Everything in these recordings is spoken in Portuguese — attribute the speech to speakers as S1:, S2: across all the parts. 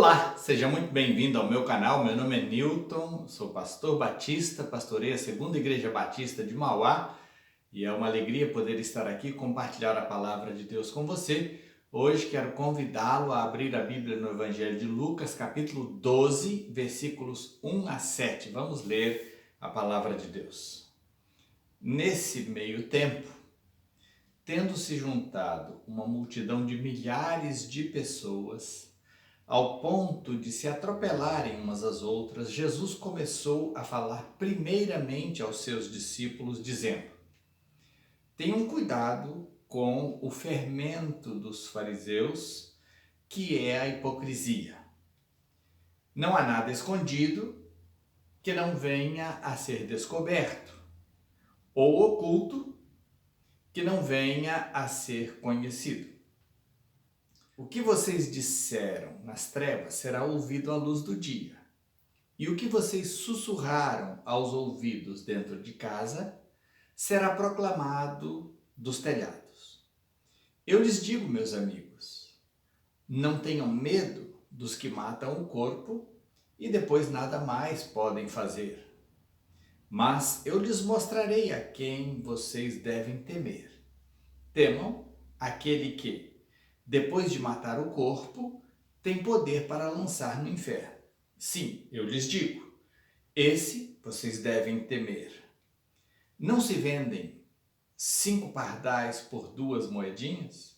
S1: Olá, seja muito bem-vindo ao meu canal. Meu nome é Newton, sou pastor batista, pastoreio a Segunda Igreja Batista de Mauá e é uma alegria poder estar aqui e compartilhar a palavra de Deus com você. Hoje quero convidá-lo a abrir a Bíblia no Evangelho de Lucas, capítulo 12, versículos 1 a 7. Vamos ler a palavra de Deus. Nesse meio tempo, tendo se juntado uma multidão de milhares de pessoas, ao ponto de se atropelarem umas às outras, Jesus começou a falar primeiramente aos seus discípulos, dizendo: tenham cuidado com o fermento dos fariseus, que é a hipocrisia. Não há nada escondido que não venha a ser descoberto, ou oculto que não venha a ser conhecido. O que vocês disseram nas trevas será ouvido à luz do dia, e o que vocês sussurraram aos ouvidos dentro de casa será proclamado dos telhados. Eu lhes digo, meus amigos, não tenham medo dos que matam o corpo e depois nada mais podem fazer. Mas eu lhes mostrarei a quem vocês devem temer. Temam aquele que, depois de matar o corpo, tem poder para lançar no inferno. Sim, eu lhes digo, esse vocês devem temer. Não se vendem 5 pardais por 2 moedinhas?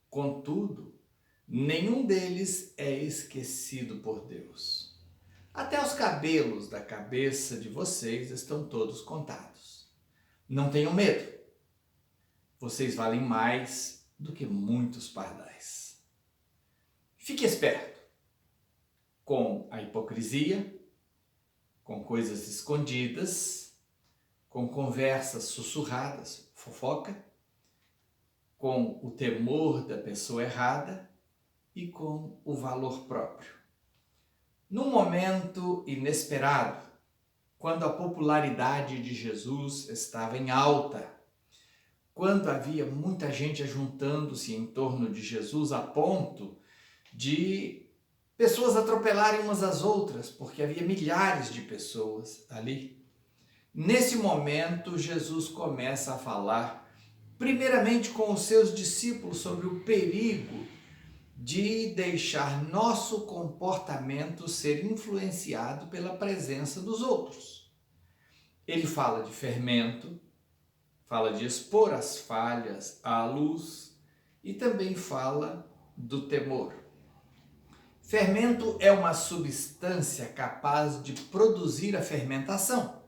S1: Contudo, nenhum deles é esquecido por Deus. Até os cabelos da cabeça de vocês estão todos contados. Não tenham medo. Vocês valem mais do que muitos pardais. Fique esperto com a hipocrisia, com coisas escondidas, com conversas sussurradas, fofoca, com o temor da pessoa errada e com o valor próprio. Num momento inesperado, quando a popularidade de Jesus estava em alta, quando havia muita gente ajuntando-se em torno de Jesus a ponto de pessoas atropelarem umas às outras, porque havia milhares de pessoas ali. Nesse momento, Jesus começa a falar, primeiramente com os seus discípulos, sobre o perigo de deixar nosso comportamento ser influenciado pela presença dos outros. Ele fala de fermento, fala de expor as falhas à luz e também fala do temor. Fermento é uma substância capaz de produzir a fermentação.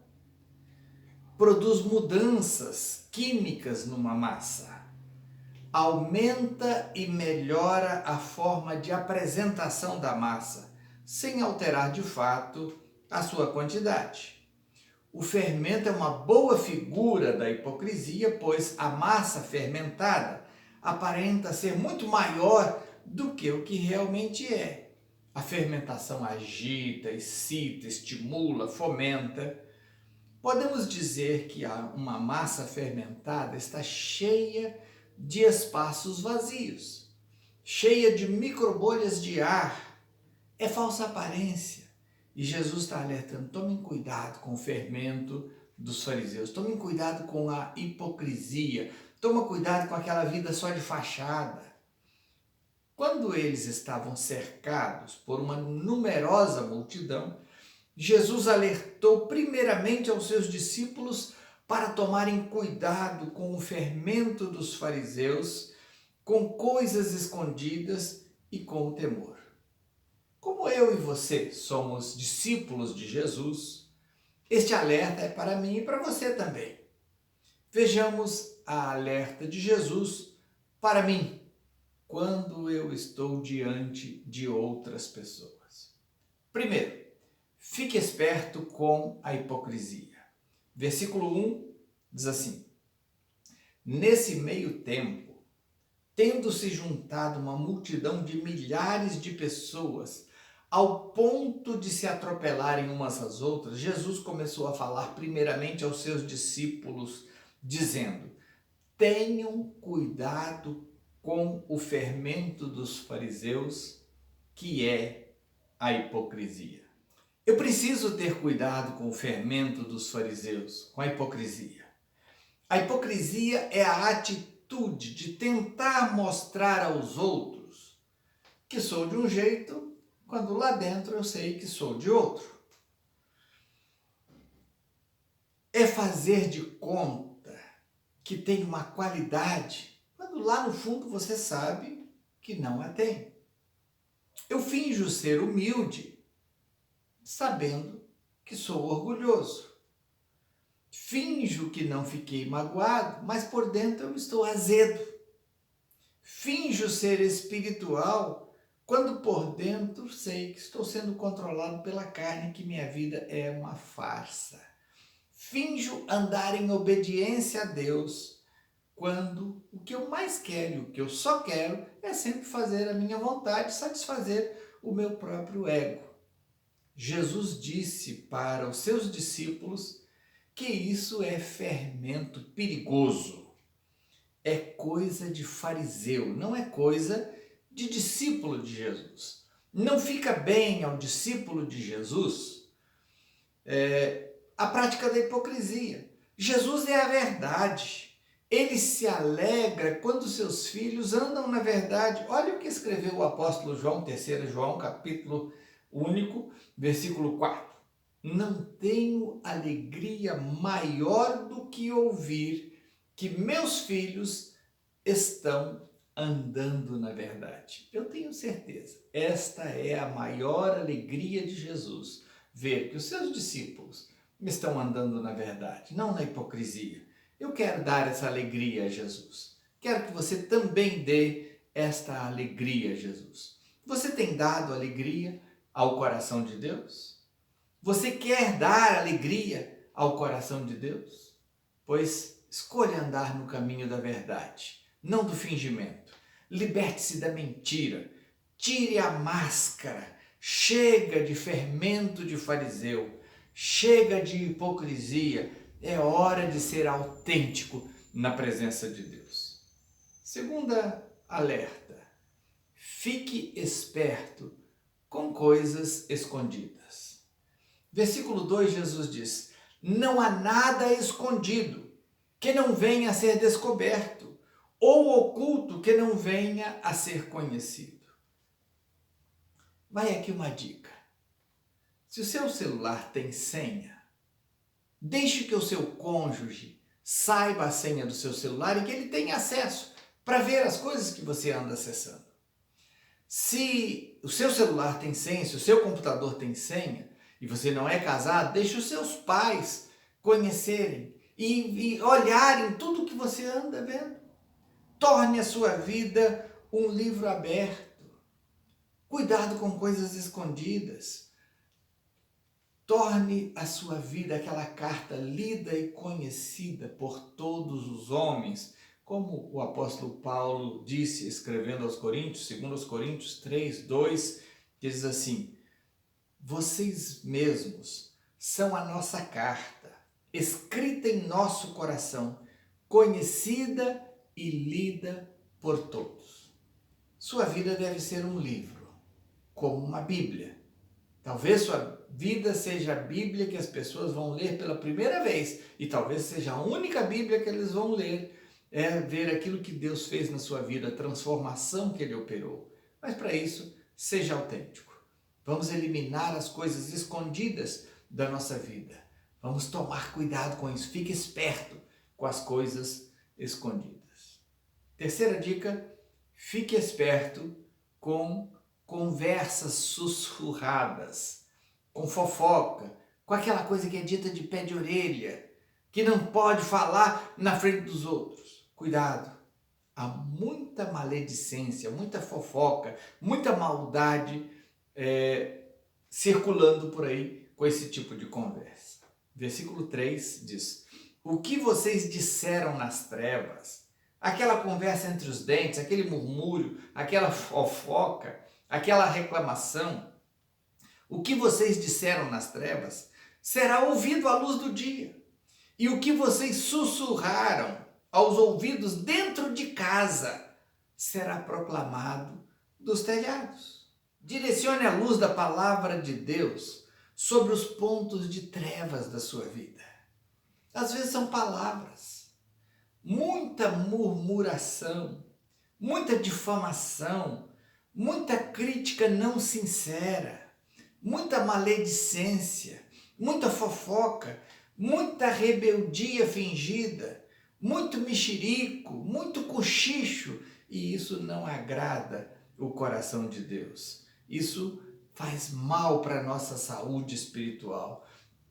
S1: Produz mudanças químicas numa massa. Aumenta e melhora a forma de apresentação da massa, sem alterar de fato a sua quantidade. O fermento é uma boa figura da hipocrisia, pois a massa fermentada aparenta ser muito maior do que o que realmente é. A fermentação agita, excita, estimula, fomenta. Podemos dizer que uma massa fermentada está cheia de espaços vazios, cheia de microbolhas de ar. É falsa aparência. E Jesus está alertando, tomem cuidado com o fermento dos fariseus, tomem cuidado com a hipocrisia, tomem cuidado com aquela vida só de fachada. Quando eles estavam cercados por uma numerosa multidão, Jesus alertou primeiramente aos seus discípulos para tomarem cuidado com o fermento dos fariseus, com coisas escondidas e com o temor. Como eu e você somos discípulos de Jesus, este alerta é para mim e para você também. Vejamos a alerta de Jesus para mim, quando eu estou diante de outras pessoas. Primeiro, fique esperto com a hipocrisia. Versículo 1 diz assim: nesse meio tempo, tendo se juntado uma multidão de milhares de pessoas, ao ponto de se atropelarem umas às outras, Jesus começou a falar primeiramente aos seus discípulos, dizendo: tenham cuidado com o fermento dos fariseus, que é a hipocrisia. Eu preciso ter cuidado com o fermento dos fariseus, com a hipocrisia. A hipocrisia é a atitude de tentar mostrar aos outros que sou de um jeito, quando lá dentro eu sei que sou de outro. É fazer de conta que tem uma qualidade, quando lá no fundo você sabe que não a tem. Eu finjo ser humilde, sabendo que sou orgulhoso. Finjo que não fiquei magoado, mas por dentro eu estou azedo. Finjo ser espiritual, quando por dentro sei que estou sendo controlado pela carne, que minha vida é uma farsa. Finjo andar em obediência a Deus, quando o que eu mais quero, o que eu só quero, é sempre fazer a minha vontade, satisfazer o meu próprio ego. Jesus disse para os seus discípulos que isso é fermento perigoso. É coisa de fariseu, não é coisa de discípulo de Jesus. Não fica bem ao discípulo de Jesus a prática da hipocrisia. Jesus é a verdade. Ele se alegra quando seus filhos andam na verdade. Olha o que escreveu o apóstolo João, 3 João, capítulo único, versículo 4. Não tenho alegria maior do que ouvir que meus filhos estão andando na verdade. Eu tenho certeza, esta é a maior alegria de Jesus, ver que os seus discípulos estão andando na verdade, não na hipocrisia. Eu quero dar essa alegria a Jesus. Quero que você também dê esta alegria a Jesus. Você tem dado alegria ao coração de Deus? Você quer dar alegria ao coração de Deus? Pois escolha andar no caminho da verdade, não do fingimento. Liberte-se da mentira. Tire a máscara. Chega de fermento de fariseu. Chega de hipocrisia. É hora de ser autêntico na presença de Deus. Segunda alerta. Fique esperto com coisas escondidas. Versículo 2, Jesus diz: não há nada escondido que não venha a ser descoberto, ou oculto que não venha a ser conhecido. Vai aqui uma dica. Se o seu celular tem senha, deixe que o seu cônjuge saiba a senha do seu celular e que ele tenha acesso para ver as coisas que você anda acessando. Se o seu celular tem senha, se o seu computador tem senha, e você não é casado, deixe os seus pais conhecerem e olharem tudo que você anda vendo. Torne a sua vida um livro aberto. Cuidado com coisas escondidas. Torne a sua vida aquela carta lida e conhecida por todos os homens, como o apóstolo Paulo disse, escrevendo aos Coríntios, 2 Coríntios 3, 2, que diz assim: vocês mesmos são a nossa carta, escrita em nosso coração, conhecida e lida por todos. Sua vida deve ser um livro, como uma Bíblia. Talvez sua vida seja a Bíblia que as pessoas vão ler pela primeira vez, e talvez seja a única Bíblia que eles vão ler, ver aquilo que Deus fez na sua vida, a transformação que Ele operou. Mas para isso, seja autêntico. Vamos eliminar as coisas escondidas da nossa vida. Vamos tomar cuidado com isso. Fique esperto com as coisas escondidas. Terceira dica, fique esperto com conversas sussurradas, com fofoca, com aquela coisa que é dita de pé de orelha, que não pode falar na frente dos outros. Cuidado. Há muita maledicência, muita fofoca, muita maldade circulando por aí com esse tipo de conversa. Versículo 3 diz: o que vocês disseram nas trevas, aquela conversa entre os dentes, aquele murmúrio, aquela fofoca, aquela reclamação, o que vocês disseram nas trevas será ouvido à luz do dia, e o que vocês sussurraram aos ouvidos dentro de casa será proclamado dos telhados. Direcione a luz da palavra de Deus sobre os pontos de trevas da sua vida. Às vezes são palavras, muita murmuração, muita difamação, muita crítica não sincera, muita maledicência, muita fofoca, muita rebeldia fingida, muito mexerico, muito cochicho, e isso não agrada o coração de Deus. Isso faz mal para a nossa saúde espiritual.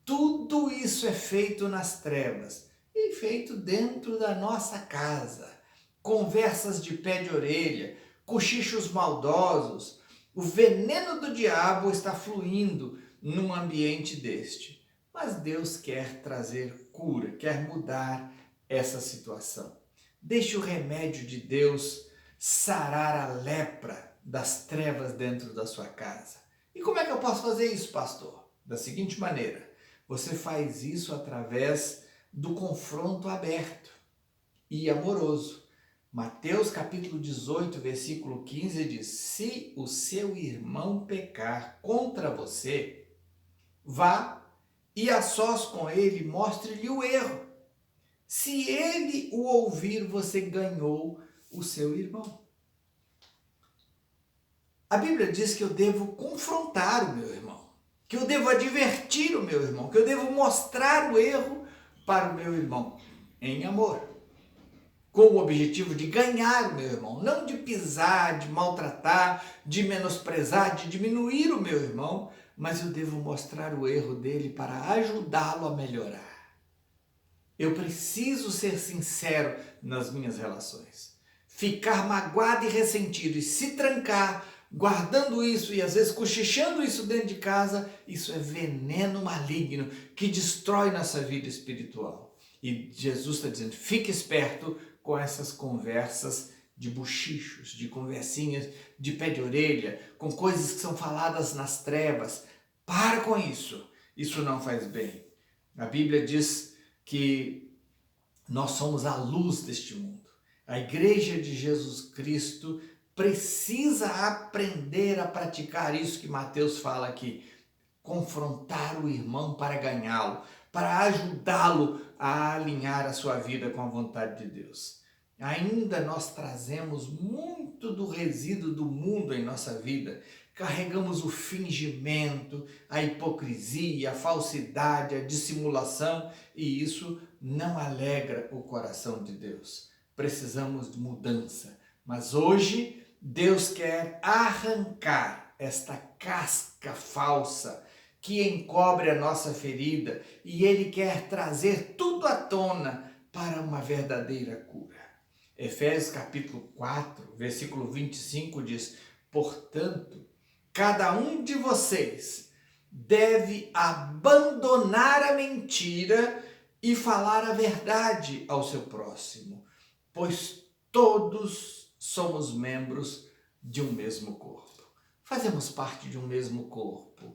S1: Tudo isso é feito nas trevas e feito dentro da nossa casa. Conversas de pé de orelha, cochichos maldosos. O veneno do diabo está fluindo num ambiente deste. Mas Deus quer trazer cura, quer mudar essa situação. Deixe o remédio de Deus sarar a lepra das trevas dentro da sua casa. E como é que eu posso fazer isso, pastor? Da seguinte maneira, você faz isso através do confronto aberto e amoroso. Mateus capítulo 18, versículo 15 diz: se o seu irmão pecar contra você, vá e a sós com ele mostre-lhe o erro. Se ele o ouvir, você ganhou o seu irmão. A Bíblia diz que eu devo confrontar o meu irmão, que eu devo advertir o meu irmão, que eu devo mostrar o erro para o meu irmão, em amor, com o objetivo de ganhar o meu irmão, não de pisar, de maltratar, de menosprezar, de diminuir o meu irmão, mas eu devo mostrar o erro dele para ajudá-lo a melhorar. Eu preciso ser sincero nas minhas relações. Ficar magoado e ressentido e se trancar, guardando isso e às vezes cochichando isso dentro de casa, isso é veneno maligno que destrói nossa vida espiritual. E Jesus está dizendo, fique esperto com essas conversas de bochichos, de conversinhas de pé de orelha, com coisas que são faladas nas trevas. Para com isso, isso não faz bem. A Bíblia diz que nós somos a luz deste mundo. A igreja de Jesus Cristo precisa aprender a praticar isso que Mateus fala aqui. Confrontar o irmão para ganhá-lo, para ajudá-lo a alinhar a sua vida com a vontade de Deus. Ainda nós trazemos muito do resíduo do mundo em nossa vida. Carregamos o fingimento, a hipocrisia, a falsidade, a dissimulação, e isso não alegra o coração de Deus. Precisamos de mudança. Mas hoje Deus quer arrancar esta casca falsa que encobre a nossa ferida e Ele quer trazer tudo à tona para uma verdadeira cura. Efésios capítulo 4, versículo 25 diz: portanto, cada um de vocês deve abandonar a mentira e falar a verdade ao seu próximo, pois todos somos membros de um mesmo corpo. Fazemos parte de um mesmo corpo.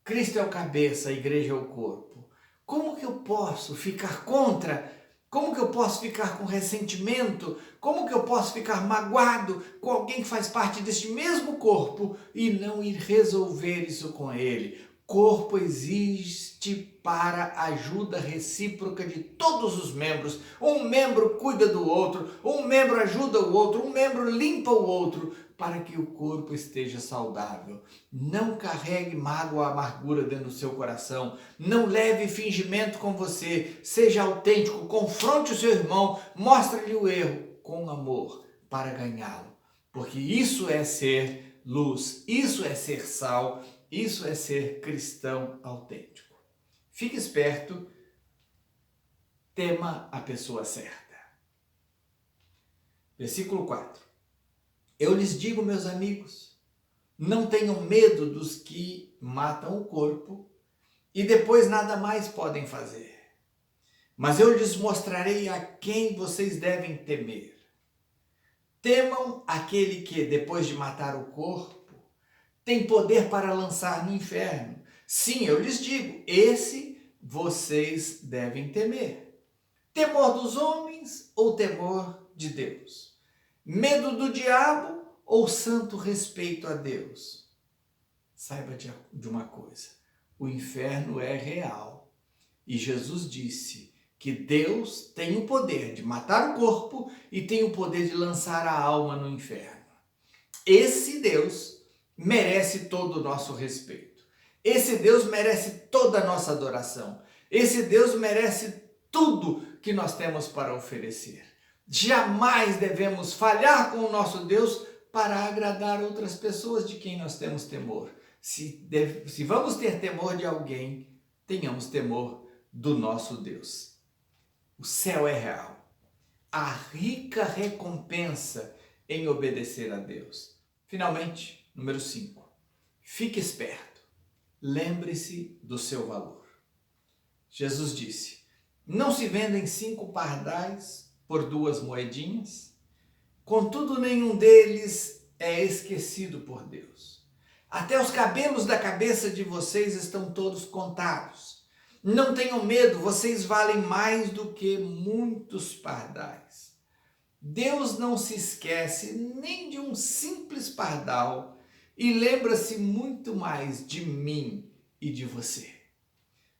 S1: Cristo é o cabeça, a igreja é o corpo. Como que eu posso ficar contra? Como que eu posso ficar com ressentimento? Como que eu posso ficar magoado com alguém que faz parte deste mesmo corpo e não ir resolver isso com ele? Corpo existe para ajuda recíproca de todos os membros. Um membro cuida do outro, um membro ajuda o outro, um membro limpa o outro, para que o corpo esteja saudável. Não carregue mágoa, amargura dentro do seu coração. Não leve fingimento com você. Seja autêntico, confronte o seu irmão, mostre-lhe o erro com amor para ganhá-lo. Porque isso é ser luz, isso é ser sal, isso é ser cristão autêntico. Fique esperto, tema a pessoa certa. Versículo 4. Eu lhes digo, meus amigos, não tenham medo dos que matam o corpo e depois nada mais podem fazer. Mas eu lhes mostrarei a quem vocês devem temer. Temam aquele que, depois de matar o corpo, tem poder para lançar no inferno. Sim, eu lhes digo, esse vocês devem temer. Temor dos homens ou temor de Deus? Medo do diabo ou santo respeito a Deus? saiba de uma coisa: o inferno é real. E Jesus disse que Deus tem o poder de matar o corpo e tem o poder de lançar a alma no inferno. Esse Deus merece todo o nosso respeito. Esse Deus merece toda a nossa adoração. Esse Deus merece tudo que nós temos para oferecer. Jamais devemos falhar com o nosso Deus para agradar outras pessoas de quem nós temos temor. Se vamos ter temor de alguém, tenhamos temor do nosso Deus. O céu é real. Há rica recompensa em obedecer a Deus. Finalmente, número 5. Fique esperto. Lembre-se do seu valor. Jesus disse: não se vendem 5 pardais por 2 moedinhas? Contudo, nenhum deles é esquecido por Deus. Até os cabelos da cabeça de vocês estão todos contados. Não tenham medo, vocês valem mais do que muitos pardais. Deus não se esquece nem de um simples pardal e lembra-se muito mais de mim e de você.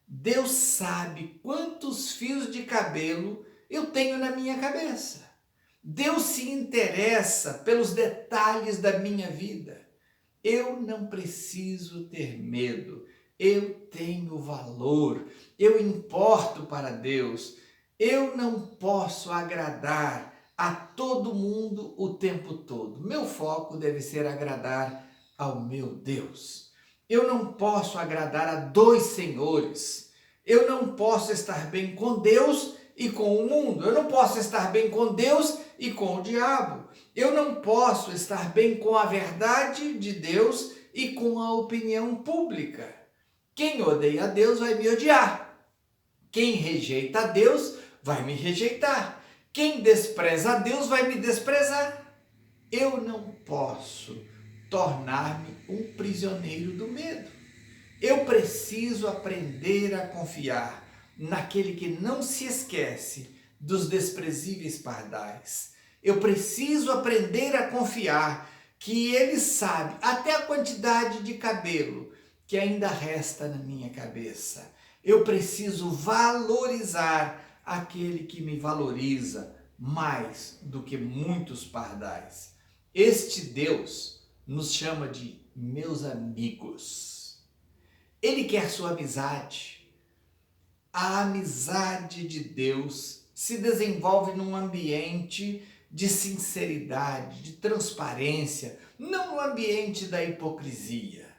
S1: Deus sabe quantos fios de cabelo eu tenho na minha cabeça. Deus se interessa pelos detalhes da minha vida. Eu não preciso ter medo. Eu tenho valor. Eu importo para Deus. Eu não posso agradar a todo mundo o tempo todo. Meu foco deve ser agradar ao meu Deus. Eu não posso agradar a 2 senhores. Eu não posso estar bem com Deus e com o mundo. Eu não posso estar bem com Deus e com o diabo. Eu não posso estar bem com a verdade de Deus e com a opinião pública. Quem odeia a Deus vai me odiar. Quem rejeita a Deus vai me rejeitar. Quem despreza a Deus vai me desprezar. Eu não posso tornar-me um prisioneiro do medo. Eu preciso aprender a confiar naquele que não se esquece dos desprezíveis pardais. Eu preciso aprender a confiar que ele sabe até a quantidade de cabelo que ainda resta na minha cabeça. Eu preciso valorizar aquele que me valoriza mais do que muitos pardais. Este Deus nos chama de meus amigos. Ele quer sua amizade. A amizade de Deus se desenvolve num ambiente de sinceridade, de transparência, não no ambiente da hipocrisia,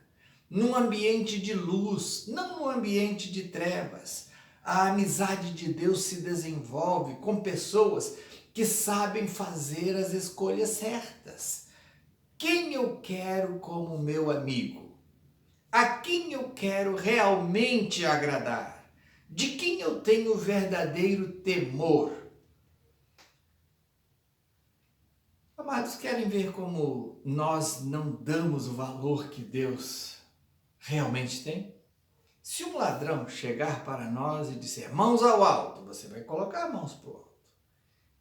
S1: num ambiente de luz, não no ambiente de trevas. A amizade de Deus se desenvolve com pessoas que sabem fazer as escolhas certas. Quem eu quero como meu amigo? A quem eu quero realmente agradar? De quem eu tenho verdadeiro temor? Amados, querem ver como nós não damos o valor que Deus realmente tem? Se um ladrão chegar para nós e disser mãos ao alto, você vai colocar as mãos para o alto.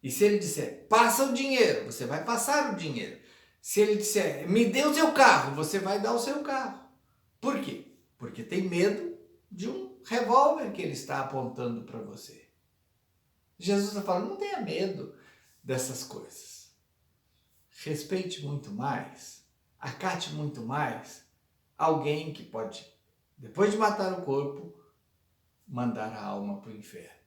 S1: E se ele disser passa o dinheiro, você vai passar o dinheiro. Se ele disser me dê o seu carro, você vai dar o seu carro. Por quê? Porque tem medo de um revólver que ele está apontando para você. Jesus está falando, não tenha medo dessas coisas. Respeite muito mais, acate muito mais alguém que pode, depois de matar o corpo, mandar a alma para o inferno.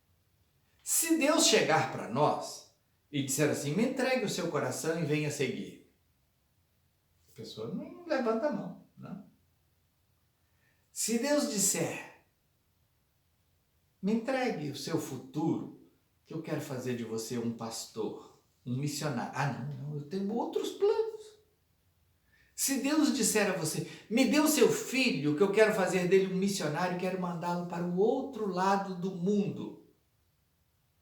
S1: Se Deus chegar para nós e disser assim, me entregue o seu coração e venha seguir, a pessoa não levanta a mão, não. Se Deus disser, me entregue o seu futuro, que eu quero fazer de você um pastor, um missionário. Ah, não, eu tenho outros planos. Se Deus disser a você, me dê o seu filho, que eu quero fazer dele um missionário, quero mandá-lo para o outro lado do mundo.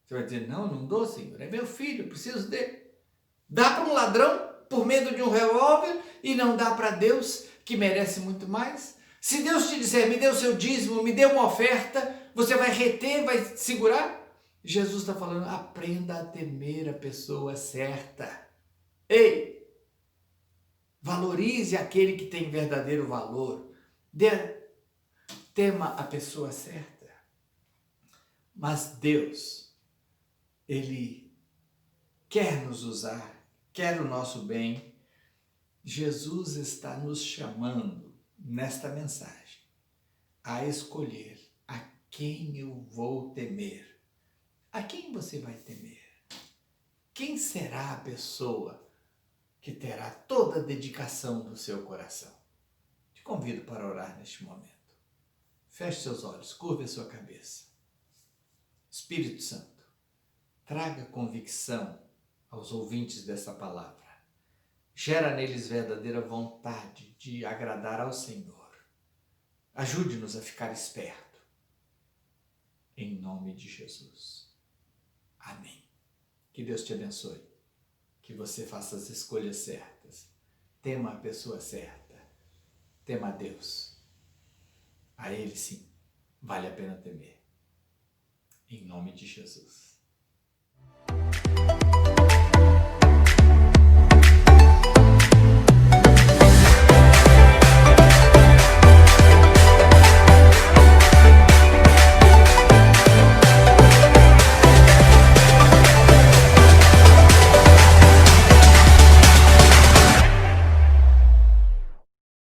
S1: Você vai dizer, não dou, Senhor, é meu filho, eu preciso dele. Dá para um ladrão por medo de um revólver e não dá para Deus, que merece muito mais? Se Deus te disser, me dê o seu dízimo, me dê uma oferta, você vai reter, vai segurar? Jesus está falando, aprenda a temer a pessoa certa. Ei, valorize aquele que tem verdadeiro valor. tema a pessoa certa. Mas Deus, Ele quer nos usar, quer o nosso bem. Jesus está nos chamando nesta mensagem a escolher a quem eu vou temer. A quem você vai temer? Quem será a pessoa que terá toda a dedicação do seu coração? Te convido para orar neste momento. Feche seus olhos, curve a sua cabeça. Espírito Santo, traga convicção aos ouvintes dessa palavra. Gera neles verdadeira vontade de agradar ao Senhor. Ajude-nos a ficar esperto. Em nome de Jesus. Amém. Que Deus te abençoe. Que você faça as escolhas certas. Tema a pessoa certa. Tema a Deus. A Ele sim, vale a pena temer. Em nome de Jesus.